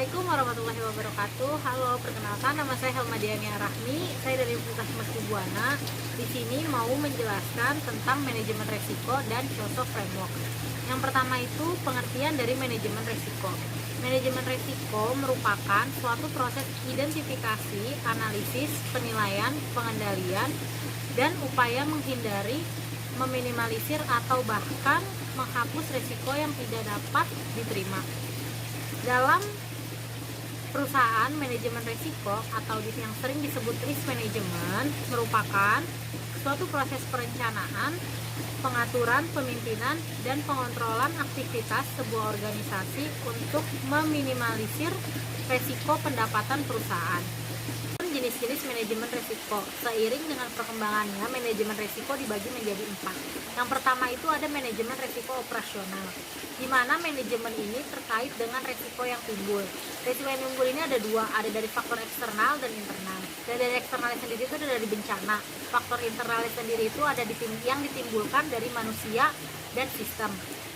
Assalamualaikum warahmatullahi wabarakatuh. Halo, perkenalkan nama saya Helmadiania Rahmi. Saya dari Universitas Mercu Buana. Di sini mau menjelaskan tentang manajemen resiko dan COSO framework. Yang pertama itu pengertian dari manajemen resiko. Manajemen resiko merupakan suatu proses identifikasi, analisis, penilaian, pengendalian, dan upaya menghindari, meminimalisir atau bahkan menghapus resiko yang tidak dapat diterima. Dalam perusahaan, manajemen risiko atau yang sering disebut risk management merupakan suatu proses perencanaan, pengaturan, pemimpinan, dan pengontrolan aktivitas sebuah organisasi untuk meminimalisir risiko pendapatan perusahaan. Jenis-jenis manajemen risiko. Seiring dengan perkembangannya, manajemen risiko dibagi menjadi 4. Yang pertama itu ada manajemen risiko operasional, di mana manajemen ini terkait dengan risiko yang timbul. Risiko yang timbul ini ada dua, ada dari faktor eksternal dan internal. Dan dari eksternal sendiri itu ada dari bencana. Faktor internal sendiri itu ada yang ditimbulkan dari manusia dan sistem.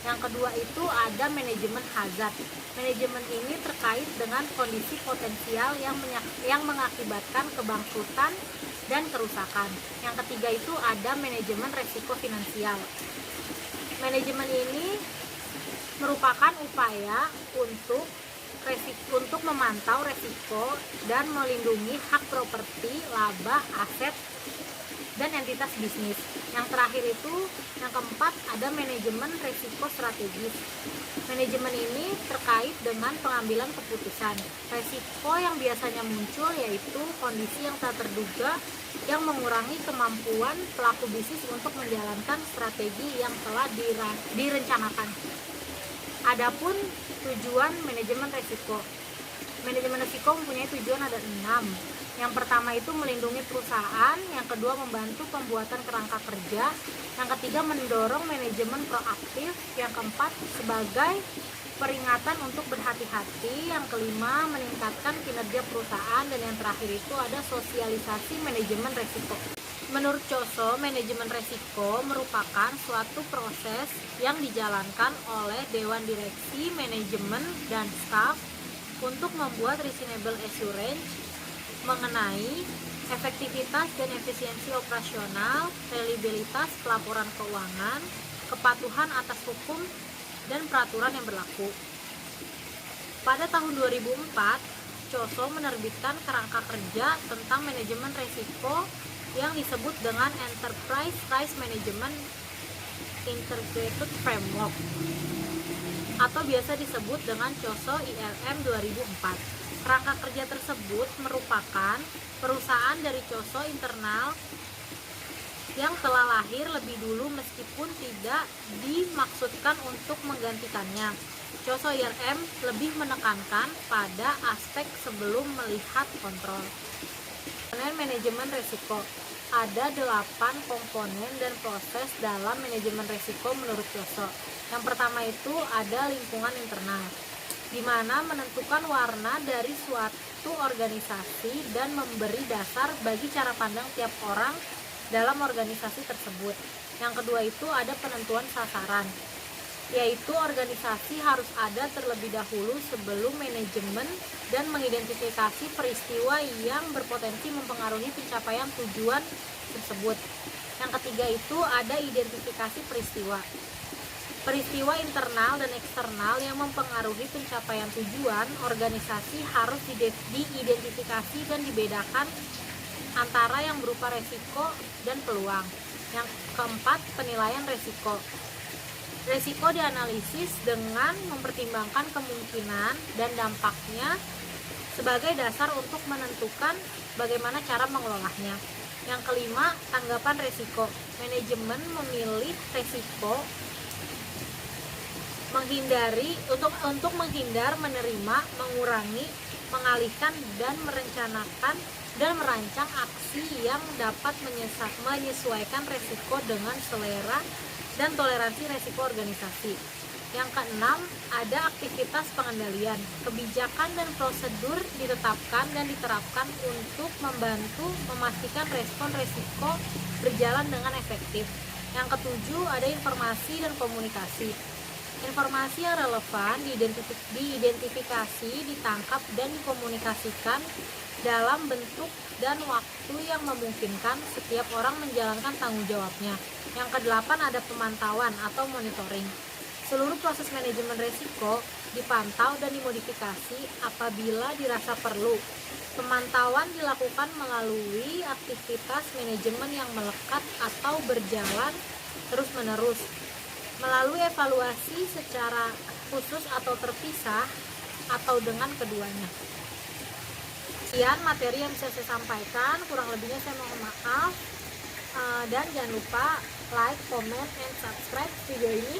Yang kedua itu ada manajemen hazard. Manajemen ini terkait dengan kondisi potensial yang mengakibatkan kebangkrutan dan kerusakan. Yang ketiga itu ada manajemen resiko finansial. Manajemen ini merupakan upaya untuk memantau resiko dan melindungi hak properti, laba, aset, dan entitas bisnis. Yang terakhir itu, yang keempat, ada manajemen risiko strategis. Manajemen ini terkait dengan pengambilan keputusan. Risiko yang biasanya muncul yaitu kondisi yang tak terduga yang mengurangi kemampuan pelaku bisnis untuk menjalankan strategi yang telah direncanakan. Adapun tujuan manajemen risiko. Manajemen risiko mempunyai tujuan ada 6. Yang pertama itu melindungi perusahaan, yang kedua membantu pembuatan kerangka kerja, yang ketiga mendorong manajemen proaktif, yang keempat sebagai peringatan untuk berhati-hati, yang kelima meningkatkan kinerja perusahaan, dan yang terakhir itu ada sosialisasi manajemen risiko. Menurut COSO, manajemen risiko merupakan suatu proses yang dijalankan oleh Dewan Direksi, Manajemen, dan Staf untuk membuat reasonable assurance mengenai efektivitas dan efisiensi operasional, reliabilitas pelaporan keuangan, kepatuhan atas hukum dan peraturan yang berlaku. Pada tahun 2004, COSO menerbitkan kerangka kerja tentang manajemen risiko yang disebut dengan Enterprise Risk Management Integrated Framework atau biasa disebut dengan COSO IRM 2004. Kerangka kerja tersebut merupakan perusahaan dari COSO internal yang telah lahir lebih dulu meskipun tidak dimaksudkan untuk menggantikannya. COSO IRM lebih menekankan pada aspek sebelum melihat kontrol. Manajemen risiko. Ada 8 komponen dan proses dalam manajemen risiko menurut COSO. Yang pertama itu ada lingkungan internal, di mana menentukan warna dari suatu organisasi dan memberi dasar bagi cara pandang tiap orang dalam organisasi tersebut. Yang kedua itu ada penentuan sasaran, yaitu organisasi harus ada terlebih dahulu sebelum manajemen dan mengidentifikasi peristiwa yang berpotensi mempengaruhi pencapaian tujuan tersebut. Yang ketiga itu ada identifikasi peristiwa. Peristiwa internal dan eksternal yang mempengaruhi pencapaian tujuan organisasi harus diidentifikasi dan dibedakan antara yang berupa resiko dan peluang. Yang keempat, penilaian resiko. Resiko dianalisis dengan mempertimbangkan kemungkinan dan dampaknya sebagai dasar untuk menentukan bagaimana cara mengelolanya. Yang kelima, tanggapan resiko. Manajemen memilih resiko untuk menghindar, menerima, mengurangi, mengalihkan, dan merencanakan dan merancang aksi yang dapat menyesuaikan resiko dengan selera dan toleransi resiko organisasi. Yang keenam, ada aktivitas pengendalian. Kebijakan dan prosedur ditetapkan dan diterapkan untuk membantu memastikan respon resiko berjalan dengan efektif. Yang ketujuh, ada informasi dan komunikasi. Informasi yang relevan diidentifikasi, ditangkap, dan dikomunikasikan dalam bentuk dan waktu yang memungkinkan setiap orang menjalankan tanggung jawabnya. Yang kedelapan ada pemantauan atau monitoring. Seluruh proses manajemen risiko dipantau dan dimodifikasi apabila dirasa perlu. Pemantauan dilakukan melalui aktivitas manajemen yang melekat atau berjalan terus-menerus, melalui evaluasi secara khusus atau terpisah, atau dengan keduanya. Sekian materi yang bisa saya sampaikan, kurang lebihnya saya mohon maaf. Dan jangan lupa like, comment, and subscribe video ini.